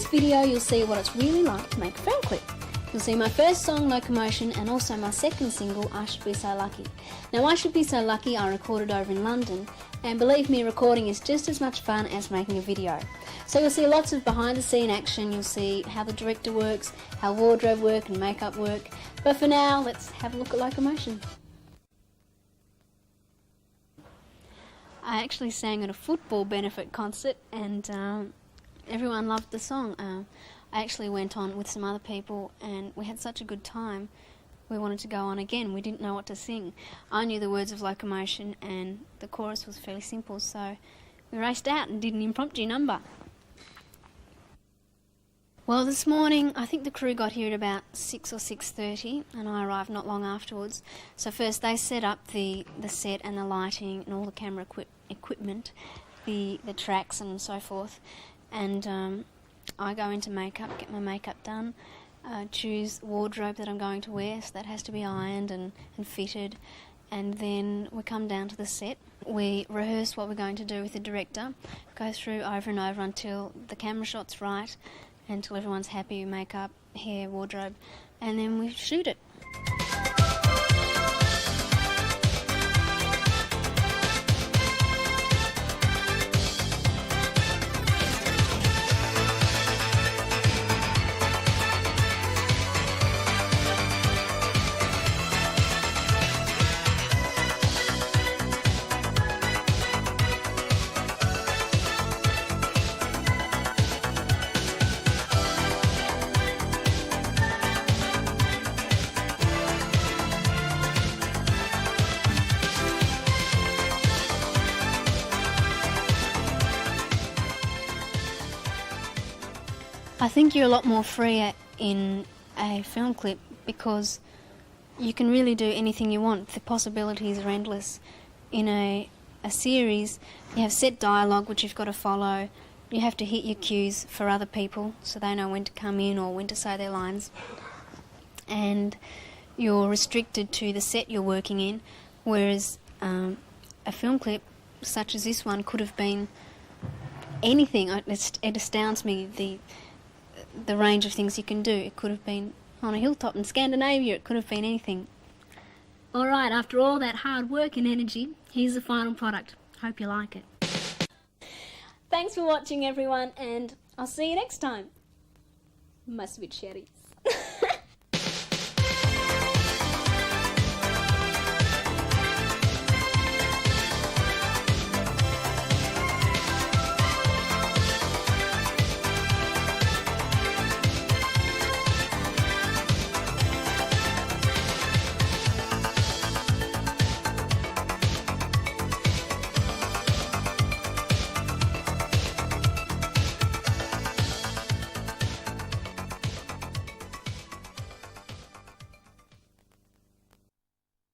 this video you'll see what it's really like to make a film clip. You'll see my first song, Locomotion, and also my second single, I Should Be So Lucky. Now, I Should Be So Lucky I recorded over in London, and believe me, recording is just as much fun as making a video. So you'll see lots of behind the scene action, you'll see how the director works, how wardrobe work and makeup work, but for now, let's have a look at Locomotion. I actually sang at a football benefit concert, and everyone loved the song. I actually went on with some other people and we had such a good time we wanted to go on again. We didn't know what to sing. I knew the words of Locomotion and the chorus was fairly simple, so we raced out and did an impromptu number. Well, this morning I think the crew got here at about 6 or 6:30 and I arrived not long afterwards. So first they set up the set and the lighting and all the camera equipment, the tracks and so forth, and I go into makeup, get my makeup done, choose wardrobe that I'm going to wear, so that has to be ironed and fitted, and then we come down to the set. We rehearse what we're going to do with the director, go through over and over until the camera shot's right, until everyone's happy, makeup, hair, wardrobe, and then we shoot it. I think you're a lot more freer in a film clip because you can really do anything you want. The possibilities are endless. In a series, you have set dialogue which you've got to follow. You have to hit your cues for other people so they know when to come in or when to say their lines. And you're restricted to the set you're working in, whereas a film clip such as this one could have been anything. It astounds me the range of things you can do. It could have been on a hilltop in Scandinavia, it could have been anything. Alright, after all that hard work and energy, here's the final product. Hope you like it. Thanks for watching everyone, and I'll see you next time. Must be cherries.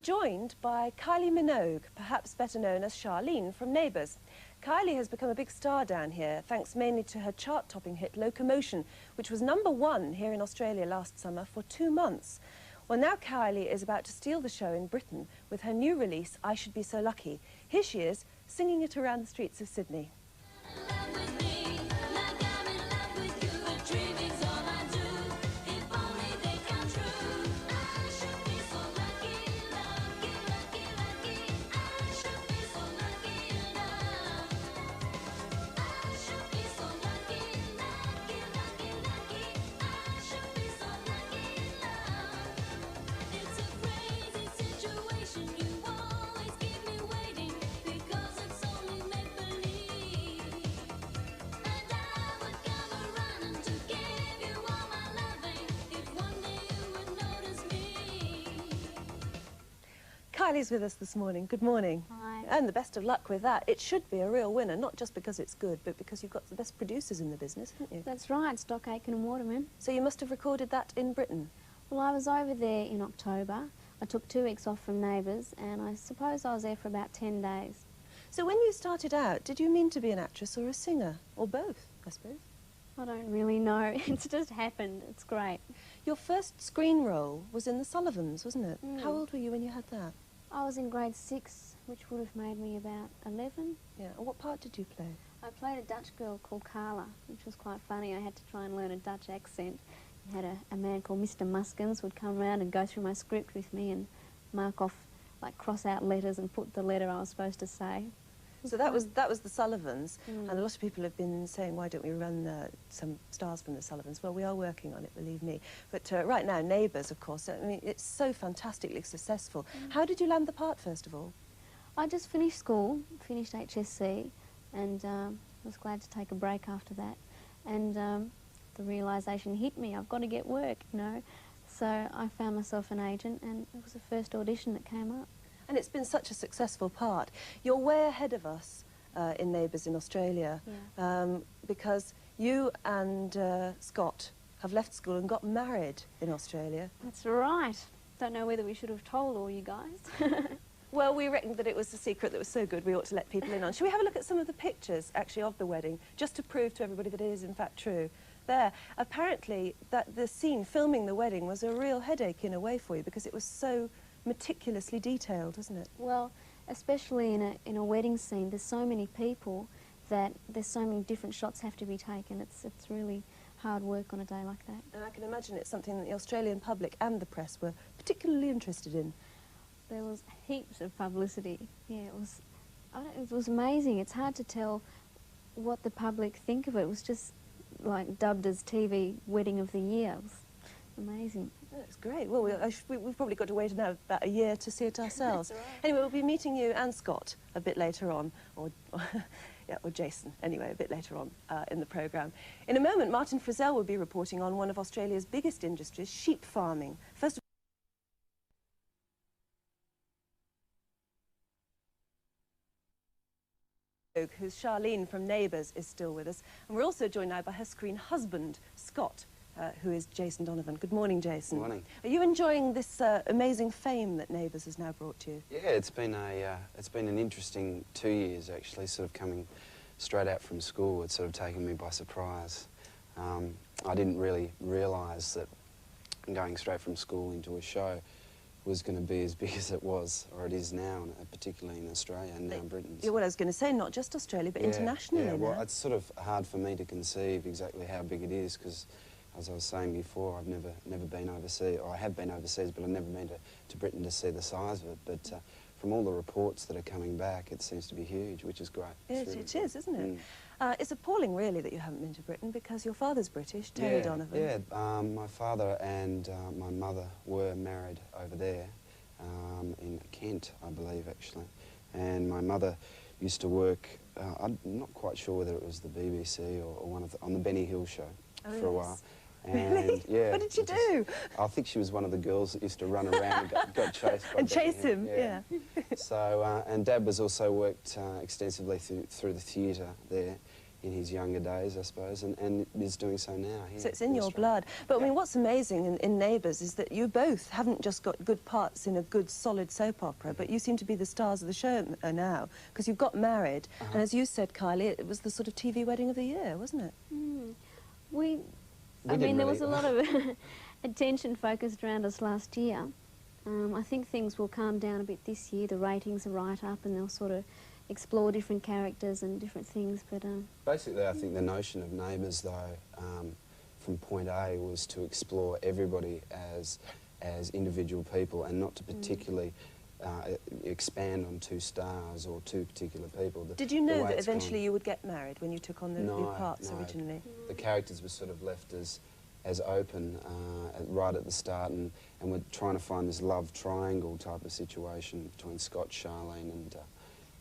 Joined by Kylie Minogue, perhaps better known as Charlene from Neighbours. Kylie has become a big star down here, thanks mainly to her chart-topping hit Locomotion, which was #1 here in Australia last summer for 2 months. Well, now Kylie is about to steal the show in Britain with her new release, I Should Be So Lucky. Here she is, singing it around the streets of Sydney. Kylie's with us this morning. Good morning. Hi. And the best of luck with that. It should be a real winner, not just because it's good, but because you've got the best producers in the business, haven't you? That's right, Stock Aitken and Waterman. So you must have recorded that in Britain? Well, I was over there in October. I took 2 weeks off from Neighbours, and I suppose I was there for about 10 days. So when you started out, did you mean to be an actress or a singer? Or both, I suppose? I don't really know. It's just happened. It's great. Your first screen role was in The Sullivans, wasn't it? Mm. How old were you when you had that? I was in grade 6, which would have made me about 11. Yeah, and what part did you play? I played a Dutch girl called Carla, which was quite funny. I had to try and learn a Dutch accent. I had a man called Mr. Muskins would come around and go through my script with me and mark off, like cross out letters and put the letter I was supposed to say. So that was the Sullivans, and a lot of people have been saying, why don't we run some stars from the Sullivans? Well, we are working on it, believe me. But right now, Neighbours, of course, I mean, it's so fantastically successful. How did you land the part, first of all? I just finished school, finished HSC, and was glad to take a break after that. And the realisation hit me, I've got to get work, you know. So I found myself an agent, and it was the first audition that came up. And it's been such a successful part. You're way ahead of us in Neighbours in Australia, because you and Scott have left school and got married in Australia. That's right. Don't know whether we should have told all you guys. Well, we reckoned that it was a secret that was so good we ought to let people in on. Shall we have a look at some of the pictures, actually, of the wedding, just to prove to everybody that it is, in fact, true? There. Apparently, the scene filming the wedding was a real headache in a way for you, because it was so meticulously detailed, wasn't it? Well, especially in a wedding scene, there's so many people that there's so many different shots have to be taken. It's really hard work on a day like that. And I can imagine it's something that the Australian public and the press were particularly interested in. There was heaps of publicity. Yeah, it was amazing. It's hard to tell what the public think of it. It was just like dubbed as TV Wedding of the Year. It was amazing. That's great. Well, we've probably got to wait now about a year to see it ourselves. That's right. Anyway, we'll be meeting you and Scott a bit later on, or Jason, anyway, a bit later on in the programme. In a moment, Martin Frizzell will be reporting on one of Australia's biggest industries, sheep farming. First of who's Charlene from Neighbours, is still with us. And we're also joined now by her screen husband, Scott, who is Jason Donovan. Good morning, Jason. Good morning. Are you enjoying this amazing fame that Neighbours has now brought to you? Yeah, it's been an interesting 2 years, actually, sort of coming straight out from school. It's sort of taken me by surprise. I didn't really realise that going straight from school into a show was going to be as big as it was, or it is now, particularly in Australia and now in Britain. Yeah, well, I was going to say, not just Australia, but internationally yeah, well, now. it's sort of hard for me to conceive exactly how big it is, because, as I was saying before, I've never been overseas, or I have been overseas, but I've never been to Britain to see the size of it. But from all the reports that are coming back, it seems to be huge, which is great. Yes, it is, isn't it? It's appalling, really, that you haven't been to Britain, because your father's British, Terry Donovan. Yeah, my father and my mother were married over there in Kent, I believe, actually. And my mother used to work, I'm not quite sure whether it was the BBC or one of on the Benny Hill show for a while. And, really? Yeah. What did she do? I think she was one of the girls that used to run around and got chased by And chase him, yeah. So, and Dad was also worked extensively through the theatre there in his younger days, I suppose, and is doing so now. So it's in your blood. But I mean, what's amazing in Neighbours is that you both haven't just got good parts in a good, solid soap opera, but you seem to be the stars of the show now, because you've got married, and as you said, Kylie, it was the sort of TV wedding of the year, wasn't it? I mean, there was a lot of attention focused around us last year. I think things will calm down a bit this year. The ratings are right up, and they'll sort of explore different characters and different things. But basically, I think the notion of Neighbours, though, from point A, was to explore everybody as individual people, and not to particularly expand on two stars or two particular people. Did you know that eventually you would get married when you took on the parts originally? The characters were sort of left as open right at the start, and we're trying to find this love triangle type of situation between Scott, Charlene, and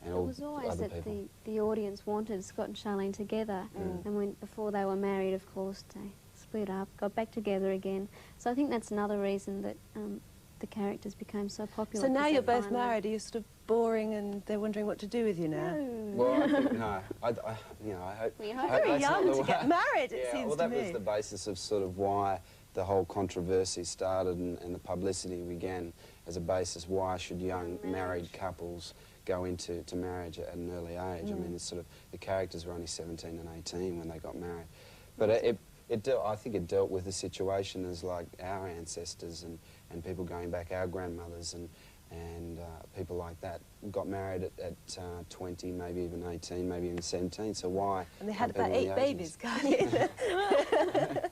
all it was always other that people. the audience wanted Scott and Charlene together, and before they were married, of course, they split up, got back together again. So I think that's another reason that the characters became so popular. So now you're both married, are you sort of boring and they're wondering what to do with you now? No. Well, I think, no. I hope... You're very young to get married, it seems to me. Well, that was the basis of sort of why the whole controversy started, and the publicity began as a basis. Why should young married couples go into marriage at an early age? I mean, it's sort of, the characters were only 17 and 18 when they got married. But I think it dealt with the situation as like our ancestors and people going back, our grandmothers, and and people like that got married at 20, maybe even 18, maybe even 17. So why? And they had compete about in 8 the babies, Kylie.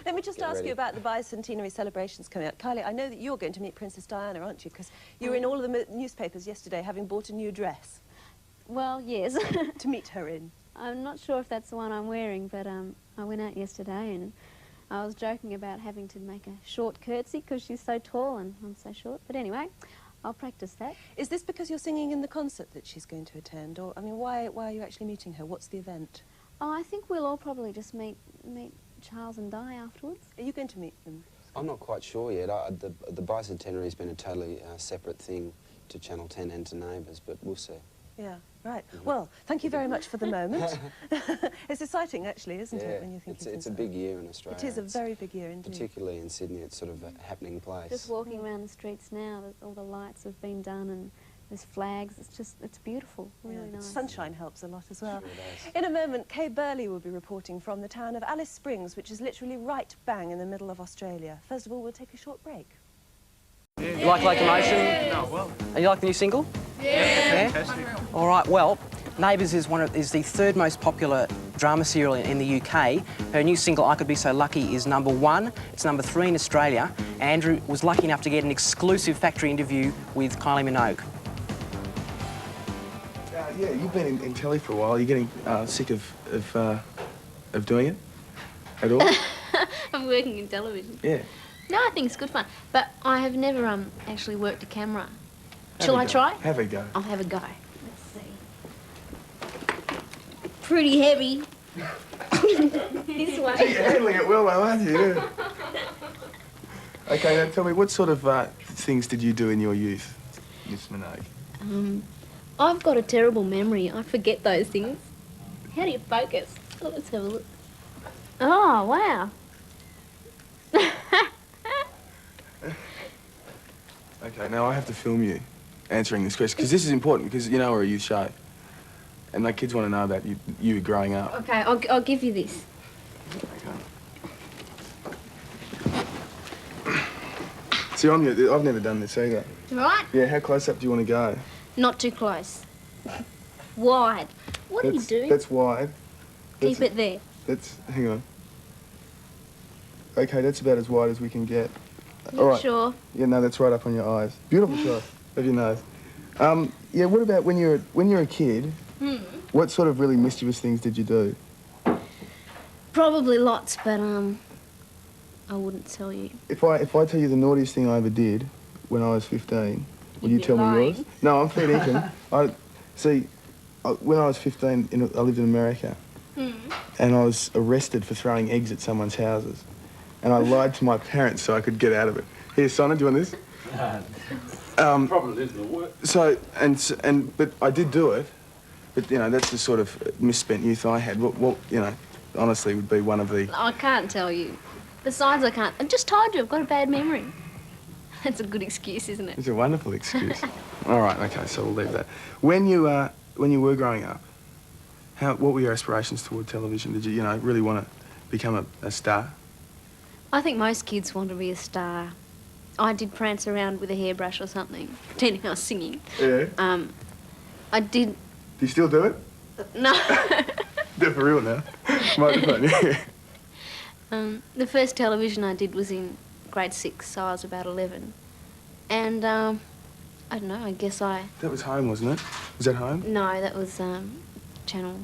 Let me just ask you about the bicentenary celebrations coming up. Kylie, I know that you're going to meet Princess Diana, aren't you? Because you were in all of the newspapers yesterday having bought a new dress Well, yes. to meet her in. I'm not sure if that's the one I'm wearing, but I went out yesterday and I was joking about having to make a short curtsy because she's so tall and I'm so short. But anyway, I'll practice that. Is this because you're singing in the concert that she's going to attend? Or, I mean, why are you actually meeting her? What's the event? Oh, I think we'll all probably just meet Charles and Di afterwards. Are you going to meet them? I'm not quite sure yet. The bicentenary has been a totally separate thing to Channel 10 and to Neighbours, but we'll see. Yeah, right. Well, thank you very much for the moment. It's exciting, actually, isn't it, when you think it's a big year in Australia. It is a very big year indeed. Particularly in Sydney, it's sort of a happening place. Just walking around the streets now, all the lights have been done and there's flags. It's beautiful, really nice. Sunshine helps a lot as well. Sure does. In a moment, Kay Burley will be reporting from the town of Alice Springs, which is literally right bang in the middle of Australia. First of all, we'll take a short break. You like Locomotion? No, well. And you like the new single? Yeah. Fantastic. All right, well, Neighbours is the third most popular drama serial in the UK. Her new single, I Could Be So Lucky, is #1. It's #3 in Australia. Andrew was lucky enough to get an exclusive factory interview with Kylie Minogue. Yeah, you've been in telly for a while. You're getting sick of doing it at all? I'm working in television. Yeah. No, I think it's good fun. But I have never actually worked a camera. Shall I try? Have a go. I'll have a go. Let's see. Pretty heavy. This way. You're handling it well, though, aren't you? Yeah. Okay, now tell me, what sort of things did you do in your youth, Miss Minogue? I've got a terrible memory. I forget those things. How do you focus? Oh, let's have a look. Oh, wow. Okay, now I have to film you answering this question, because this is important, because, you know, we're a youth show. And my kids want to know about you growing up. Okay, I'll give you this. Okay. See, I've never done this either. Right? Yeah, how close up do you want to go? Not too close. Wide. What are you doing? That's wide. Keep it there. Hang on. Okay, that's about as wide as we can get. You sure? Yeah, no, that's right up on your eyes. Beautiful shot of your nose. Yeah, what about when you're a kid? What sort of really mischievous things did you do? Probably lots, but I wouldn't tell you. If I tell you the naughtiest thing I ever did when I was 15, will you tell me yours? No, I'm fair dinkum. When I was 15, I lived in America, and I was arrested for throwing eggs at someone's houses. And I lied to my parents so I could get out of it. Here, Sonna, do you want this? Problem isn't it work? But I did do it. But, you know, that's the sort of misspent youth I had. What you know, honestly, would be one of the... I can't tell you. Besides, I can't. I just told you, I've got a bad memory. That's a good excuse, isn't it? It's a wonderful excuse. All right, okay, so we'll leave that. When you were growing up, what were your aspirations toward television? Did you really want to become a star? I think most kids want to be a star. I did prance around with a hairbrush or something, pretending I was singing. Yeah. I did... Do you still do it? No. Do it for real now. Microphone, yeah. The first television I did was in grade 6, so I was about 11. And, I don't know, I guess I... That was Home, wasn't it? Was that Home? No, that was, Channel...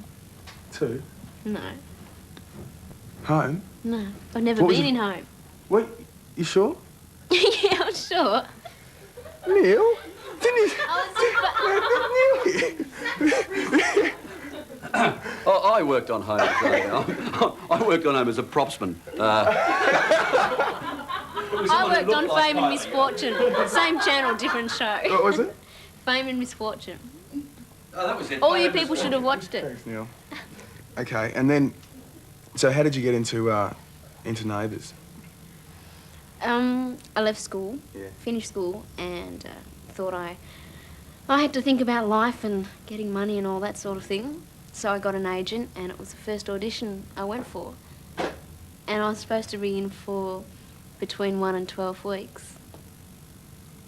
2? No. Home? No. I've never been in Home. What? You sure? Yeah, I'm sure. Neil? Didn't I worked on Home. I worked on Home as a propsman. I worked on Fame and Misfortune. Same channel, different show. What was it? Fame and Misfortune. Oh, that was it. All you people should have watched it. Thanks, Neil. Okay, and then, so how did you get into Neighbours? I left school, finished school, and thought I had to think about life and getting money and all that sort of thing. So I got an agent, and it was the first audition I went for. And I was supposed to be in for between 1 and 12 weeks.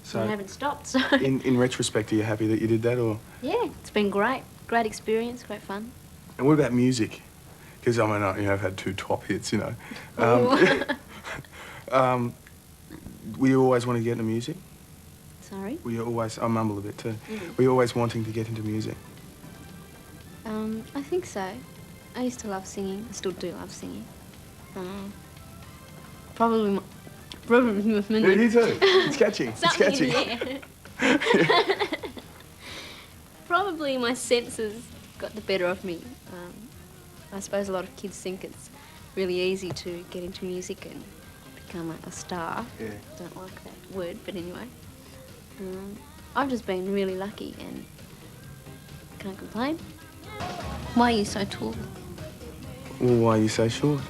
So I haven't stopped, so... in retrospect, are you happy that you did that, or...? Yeah, it's been great. Great experience, great fun. And what about music? Because, I mean, I've had 2 top hits, you know. Were you always want to get into music? Sorry? Were you always... I mumble a bit too. Were you always wanting to get into music? I think so. I used to love singing. I still do love singing. Probably my... You too. It's catchy. It's Something catchy. in there. Probably my senses got the better of me. I suppose a lot of kids think it's really easy to get into music and become a star. Yeah. Don't like that word, but anyway. I've just been really lucky and can't complain. Why are you so tall? Well, why are you so short?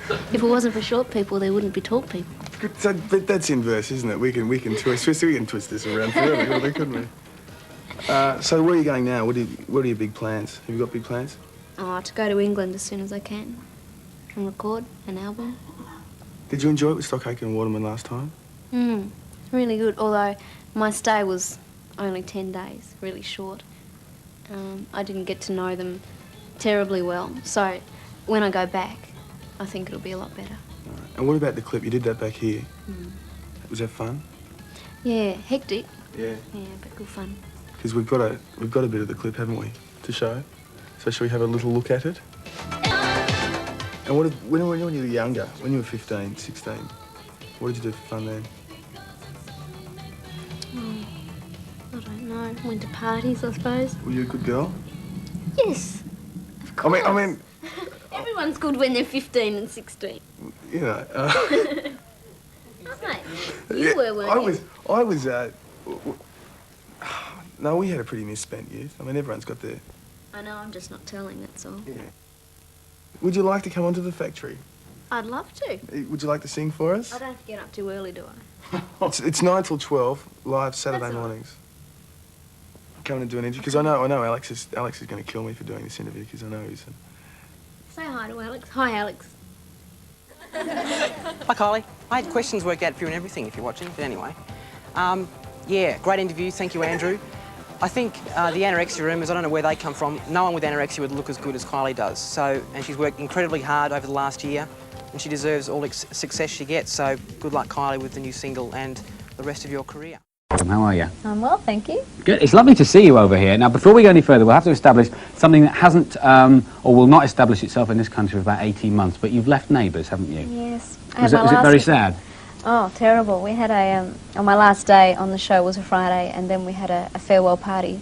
If it wasn't for short people, there wouldn't be tall people. But that's inverse, isn't it? We can twist this around forever, couldn't we? So where are you going now? What are your big plans? Have you got big plans? To go to England as soon as I can and record an album. Did you enjoy it with Stockaker and Waterman last time? Really good, although my stay was only 10 days, really short. I didn't get to know them terribly well, so when I go back, I think it'll be a lot better. Right. And what about the clip? You did that back here. Was that fun? Yeah, hectic. Yeah. Yeah, but good fun. Because we've got a bit of the clip, haven't we, to show? So shall we have a little look at it? And when you were younger, when you were 15, 16, what did you do for fun then? I don't know. Went to parties, I suppose. Were you a good girl? Yes, of course. I mean, everyone's good when they're 15 and 16. you know. Mate, you were, weren't you? I was. No, we had a pretty misspent youth. I mean, everyone's got their... I know, I'm just not telling, that's all. Yeah. Would you like to come onto the factory? I'd love to. Would you like to sing for us? I don't have to get up too early, do I? It's 9 till 12, live Saturday That's all right. mornings. Come and do an interview, because I know Alex is going to kill me for doing this interview, because I know he's... Say hi to Alex. Hi, Alex. Hi, Kylie. I had questions worked out for you and everything, if you're watching, but anyway. Yeah, great interview. Thank you, Andrew. I think the anorexia rumours, I don't know where they come from. No one with anorexia would look as good as Kylie does. So, and she's worked incredibly hard over the last year, and she deserves all the success she gets. So, good luck, Kylie, with the new single and the rest of your career. How are you? I'm well, thank you. Good. It's lovely to see you over here. Now, before we go any further, we'll have to establish something that hasn't or will not establish itself in this country for about 18 months. But you've left Neighbours, haven't you? Yes. Was it very sad? Oh, terrible. We had on my last day on the show was a Friday, and then we had a farewell party.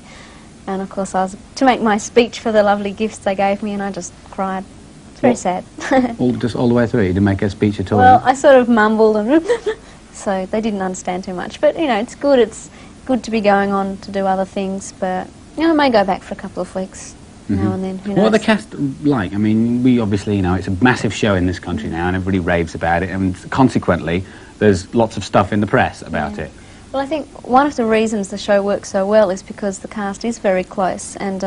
And of course I was to make my speech for the lovely gifts they gave me, and I just cried. It's very sad. Just all the way through? You didn't make a speech at all? Well, I sort of mumbled, and so they didn't understand too much. But, you know, it's good. It's good to be going on to do other things, but, you know, I may go back for a couple of weeks now and then. Who knows? What are the cast like? I mean, we obviously, you know, it's a massive show in this country now, and everybody raves about it, and consequently, there's lots of stuff in the press about it. Well, I think one of the reasons the show works so well is because the cast is very close, and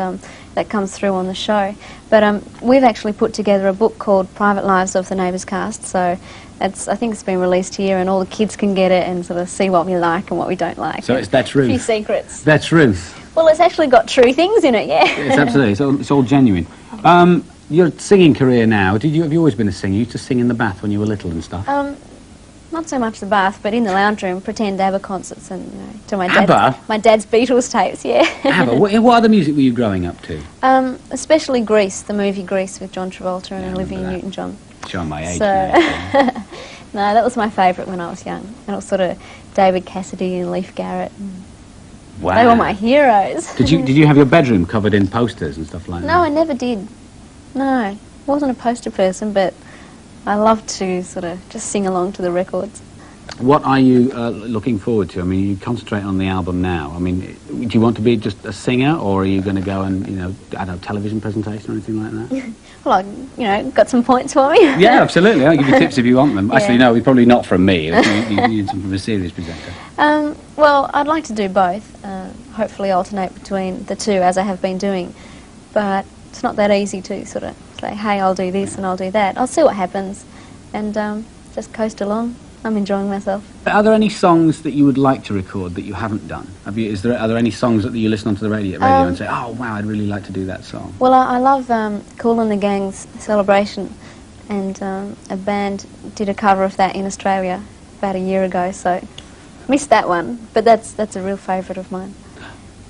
that comes through on the show. But we've actually put together a book called Private Lives of the Neighbours Cast, so I think it's been released here, and all the kids can get it and sort of see what we like and what we don't like. So that's Ruth? A few secrets. That's Ruth? Well, it's actually got true things in it, yeah. It's absolutely, it's all genuine. Your singing career now, have you always been a singer? You used to sing in the bath when you were little and stuff? Not so much the bath, but in the lounge room, pretend ABBA concerts and to my dad's Beatles tapes, yeah. ABBA? What other music were you growing up to? Especially Grease, the movie Grease with John Travolta and Olivia Newton-John. Showing my age so, now. No, that was my favourite when I was young. And it was sort of David Cassidy and Leif Garrett. Wow. They were my heroes. Did you have your bedroom covered in posters and stuff like that? No, I never did. No, I wasn't a poster person, but I loved to sort of just sing along to the records. What are you looking forward to? I mean, you concentrate on the album now. I mean, do you want to be just a singer, or are you going to go and, you know, I don't know, television presentation or anything like that? Well, you know, got some points for me. Yeah, absolutely. I'll give you tips if you want them. Yeah. Actually, no, probably not from me. You need some from a serious presenter. Well, I'd like to do both. Hopefully alternate between the two, as I have been doing. But it's not that easy to sort of say, hey, I'll do this and I'll do that. I'll see what happens and just coast along. I'm enjoying myself. Are there any songs that you would like to record that you haven't done? Are there any songs that you listen onto the radio and say, oh wow, I'd really like to do that song? Well, I love Kool and the Gang's Celebration, and a band did a cover of that in Australia about a year ago, so missed that one, but that's a real favourite of mine.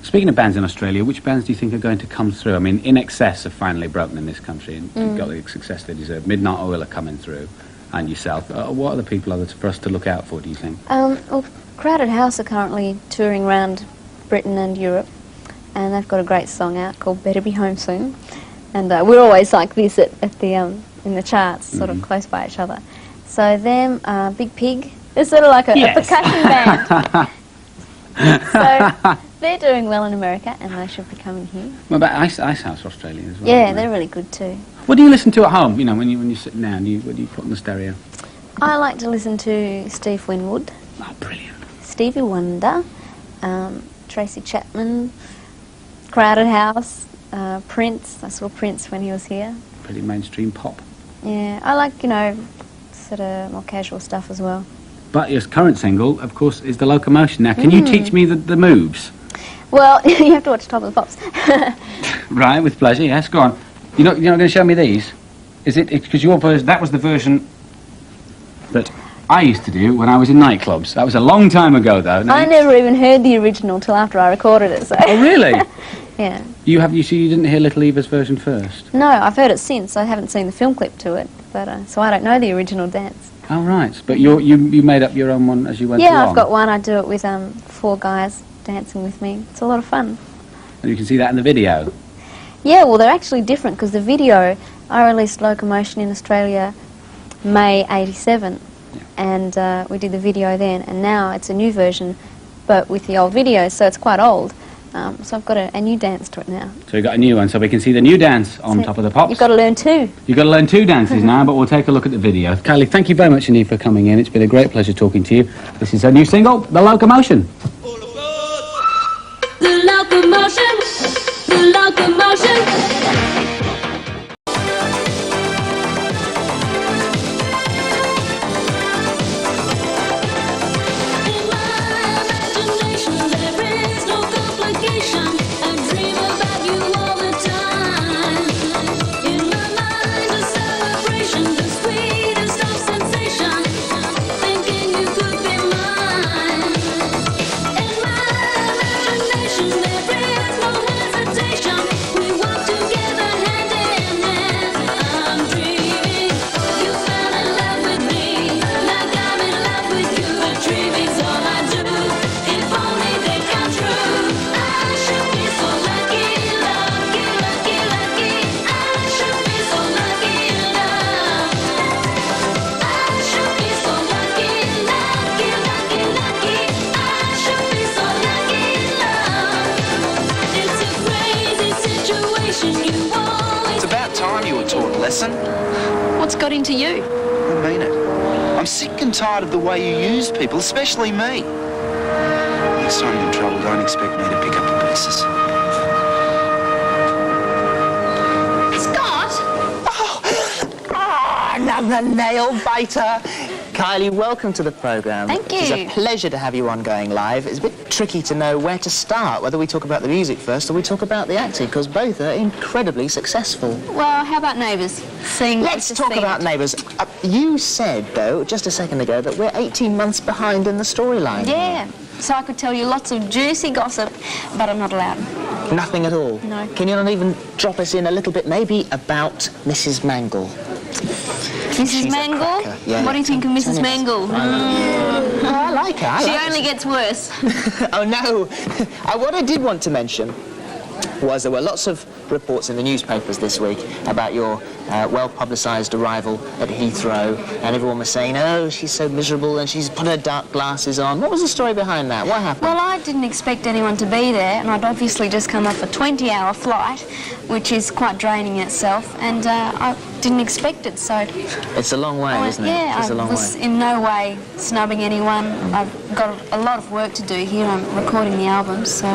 Speaking of bands in Australia, which bands do you think are going to come through? I mean, In Excess have finally broken in this country and got the success they deserve. Midnight Oil are coming through, and yourself. What other people are there for us to look out for, do you think? Well, Crowded House are currently touring around Britain and Europe, and they've got a great song out called Better Be Home Soon, and we're always like this at the in the charts, sort of close by each other. So them, Big Pig, they're sort of like a percussion band. So they're doing well in America, and they should be coming here. What about Ice House Australia as well? Yeah, they're really good too. What do you listen to at home? You know, when you're sitting down, what do you put on the stereo? I like to listen to Steve Winwood. Oh, brilliant. Stevie Wonder, Tracy Chapman, Crowded House, Prince. I saw Prince when he was here. Pretty mainstream pop. Yeah, I like, you know, sort of more casual stuff as well. But your current single, of course, is The Locomotion. Now, can you teach me the moves? Well, you have to watch Top of the Pops. Right, with pleasure, yes, go on. You're not going to show me these? Is it because your version, that was the version that I used to do when I was in nightclubs. That was a long time ago, though. I never even heard the original till after I recorded it, so... Oh, really? Yeah. You didn't hear Little Eva's version first? No, I've heard it since. I haven't seen the film clip to it, but so I don't know the original dance. Oh, right. But you made up your own one as you went along? Yeah, I've got one. I do it with 4 guys dancing with me. It's a lot of fun. And you can see that in the video? Yeah, well, they're actually different, because the video, I released Locomotion in Australia May '87, and we did the video then, and now it's a new version, but with the old video, so it's quite old. So I've got a new dance to it now. So you've got a new one, so we can see the new dance on Top of the Pops. You've got to learn 2. You've got to learn 2 dances now, but we'll take a look at the video. Kylie, thank you very much indeed for coming in. It's been a great pleasure talking to you. This is her new single, The Locomotion. The locomotion, the locomotion. What's got into you? I mean it. I'm sick and tired of the way you use people, especially me. Next time you're in trouble, don't expect me to pick up the pieces. Scott! Another nail biter. Kylie, welcome to the programme. Thank you. It's a pleasure to have you on Going Live. It's a bit tricky to know where to start, whether we talk about the music first or we talk about the acting, because both are incredibly successful. Well, how about Neighbours? Let's talk about Neighbours. You said, though, just a second ago, that we're 18 months behind in the storyline. Yeah, so I could tell you lots of juicy gossip, but I'm not allowed. Nothing at all? No. Can you not even drop us in a little bit, maybe, about Mrs. Mangle? Mrs. Mangle? Yeah. What do you think of Mrs. Mangle? I like her. She only gets worse. Oh, no. What I did want to mention was there were lots of reports in the newspapers this week about your well-publicised arrival at Heathrow, and everyone was saying, oh, she's so miserable and she's put her dark glasses on. What was the story behind that? What happened? Well, I didn't expect anyone to be there, and I'd obviously just come off a 20-hour flight, which is quite draining in itself, and I didn't expect it, so... It's a long way, isn't it? Yeah, it's a long I was way. in no way snubbing anyone. I've got a lot of work to do here. I'm recording the album, so...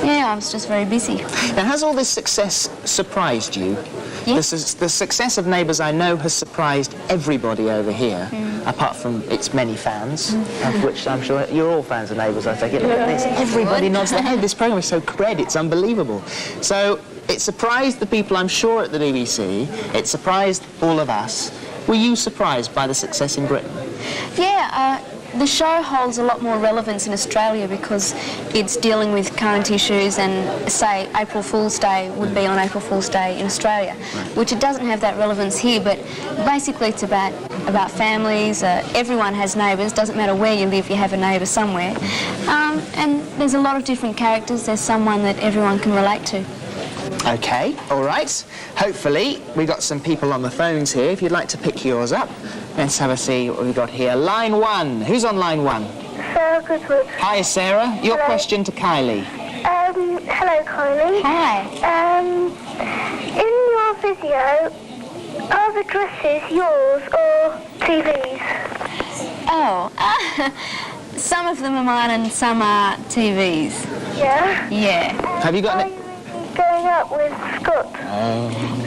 Yeah, I was just very busy. Now, has all this success surprised you? Yes. The success of Neighbours, I know, has surprised everybody over here, apart from its many fans, of which I'm sure you're all fans of Neighbours, I take it. Look at this. Everybody nods their head. This programme is so cred, it's unbelievable. So, it surprised the people, I'm sure, at the BBC. It surprised all of us. Were you surprised by the success in Britain? Yeah, the show holds a lot more relevance in Australia because it's dealing with current issues, and say April Fool's Day would be on April Fool's Day in Australia, which it doesn't have that relevance here, but basically it's about families. Everyone has neighbours, doesn't matter where you live, you have a neighbour somewhere. And there's a lot of different characters. There's someone that everyone can relate to. OK, all right. Hopefully, we've got some people on the phones here. If you'd like to pick yours up, let's have a see what we've got here. Line 1. Who's on line 1? Sarah Goodwood. Hi, Sarah. Your question to Kylie. Hello, Kylie. Hi. In your video, are the dresses yours or TV's? Oh, some of them are mine and some are TV's. Yeah? Yeah. Have you got any... Going out with Scott?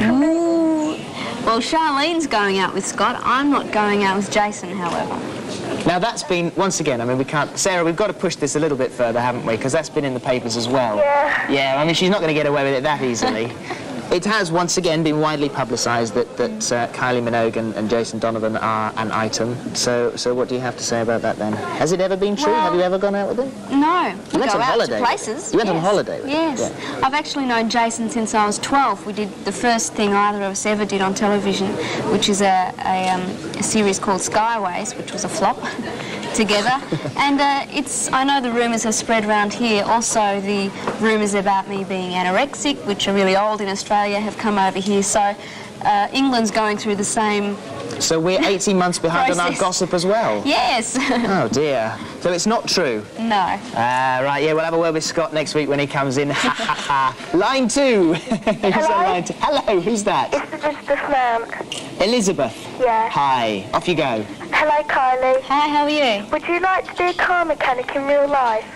Ooh. Well, Charlene's going out with Scott. I'm not going out with Jason, however. Now, that's been, once again, I mean, we can't... Sarah, we've got to push this a little bit further, haven't we? Because that's been in the papers as well. Yeah. Yeah, I mean, she's not going to get away with it that easily. It has, once again, been widely publicised that Kylie Minogue and Jason Donovan are an item. So what do you have to say about that, then? Has it ever been true? Well, have you ever gone out with them? No. You went go on out holiday. to places. You went on holiday with Yes. them? Yeah. I've actually known Jason since I was 12. We did the first thing either of us ever did on television, which is a series called Skyways, which was a flop, together. And I know the rumours have spread around here. Also, the rumours about me being anorexic, which are really old in Australia, have come over here. So England's going through the same... So we're 18 months behind on our gossip as well? Yes. Oh, dear. So it's not true? No. Right, yeah, we'll have a word with Scott next week when he comes in. Ha, ha, ha. Line 2. Who's on line 2? Hello, who's that? It's Elizabeth Mount. Elizabeth? Yeah. Hi. Off you go. Hello, Kylie. Hi, how are you? Would you like to be a car mechanic in real life?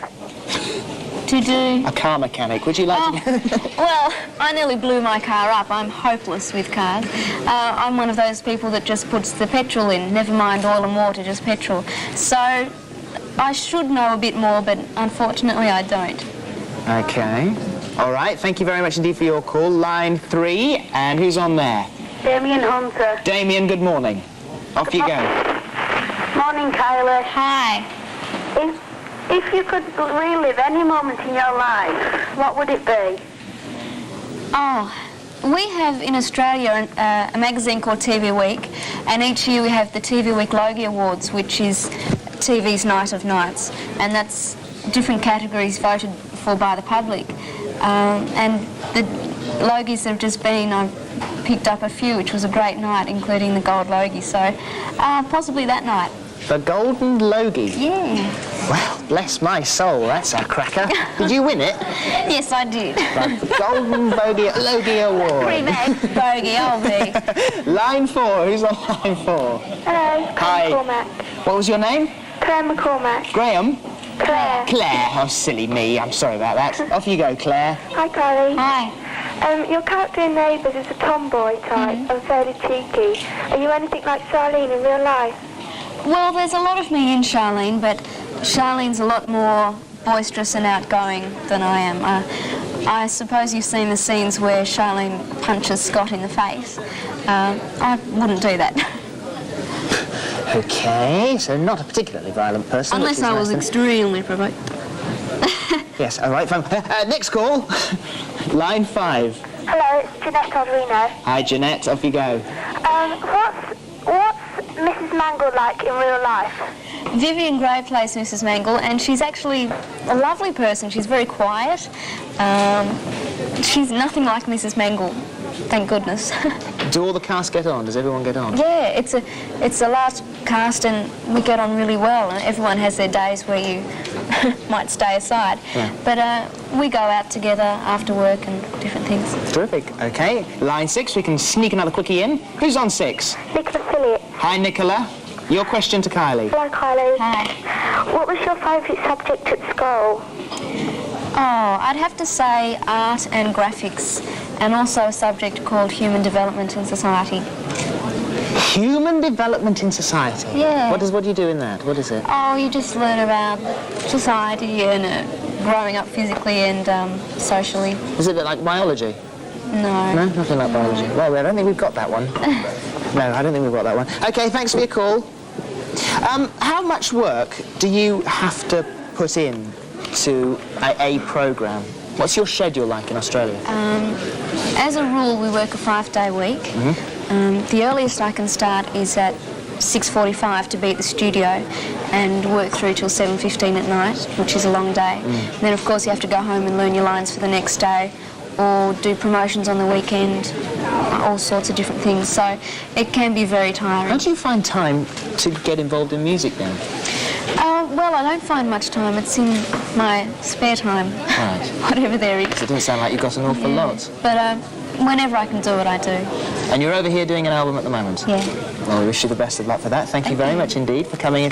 To do... A car mechanic. Would you like to... Well, I nearly blew my car up. I'm hopeless with cars. I'm one of those people that just puts the petrol in, never mind oil and water, just petrol. So I should know a bit more, but unfortunately I don't. OK. All right, thank you very much indeed for your call. Line 3, and who's on there? Damien Hunter. Damien, good morning. Off you go. Morning, Kylie. Hi. If you could relive any moment in your life, what would it be? Oh, we have in Australia a magazine called TV Week, and each year we have the TV Week Logie Awards, which is TV's Night of Nights, and that's different categories voted for by the public. And the Logies that have just been, I've picked up a few, which was a great night, including the Gold Logie, so possibly that night. The Golden Logie? Yeah. Well, bless my soul, that's a cracker. Did you win it? Yes, I did. The Golden Logie Award. Pretty bad bogey, I'll be. Line 4, who's on line 4? Hello, Hi. McCormack. What was your name? Claire McCormack. Graham? Claire. Claire. Oh, silly me. I'm sorry about that. Off you go, Claire. Hi, Kylie. Hi. Your character in Neighbours is a tomboy type and fairly cheeky. Are you anything like Charlene in real life? Well, there's a lot of me in Charlene, but Charlene's a lot more boisterous and outgoing than I am. I suppose you've seen the scenes where Charlene punches Scott in the face. I wouldn't do that. OK, so not a particularly violent person. Unless I was extremely provoked. Yes, all right, fine. Next call. Line 5. Hello, it's Jeanette Odrino. Hi, Jeanette. Off you go. What's Mrs. Mangle like in real life? Vivian Gray plays Mrs. Mangle, and she's actually a lovely person. She's very quiet. She's nothing like Mrs. Mangle, thank goodness. Do all the cast get on? Does everyone get on? Yeah, it's a large cast, and we get on really well. And everyone has their days where you might stay aside. Yeah. But we go out together after work and different things. Terrific. OK, line 6. We can sneak another quickie in. Who's on 6? Nicola Phillips. Hi, Nicola. Your question to Kylie. Hello, Kylie. Hi. What was your favourite subject at school? Oh, I'd have to say art and graphics, and also a subject called human development in society. Human development in society? Yeah. What do you do in that? What is it? Oh, you just learn about society and growing up physically and socially. Is it like biology? No. No, nothing like biology. Well, I don't think we've got that one. No, I don't think we've got that one. OK, thanks for your call. How much work do you have to put in to a programme? What's your schedule like in Australia? As a rule, we work a 5-day week. The earliest I can start is at 6:45 to be at the studio and work through till 7:15 at night, which is a long day. Then, of course, you have to go home and learn your lines for the next day or do promotions on the weekend, all sorts of different things. So it can be very tiring. How do you find time to get involved in music then? Well, I don't find much time. It's in my spare time, Right. whatever there is. It doesn't sound like you've got an awful lot. But whenever I can do it, I do. And you're over here doing an album at the moment? Yeah. Well, we wish you the best of luck for that. Thank you very much indeed for coming in.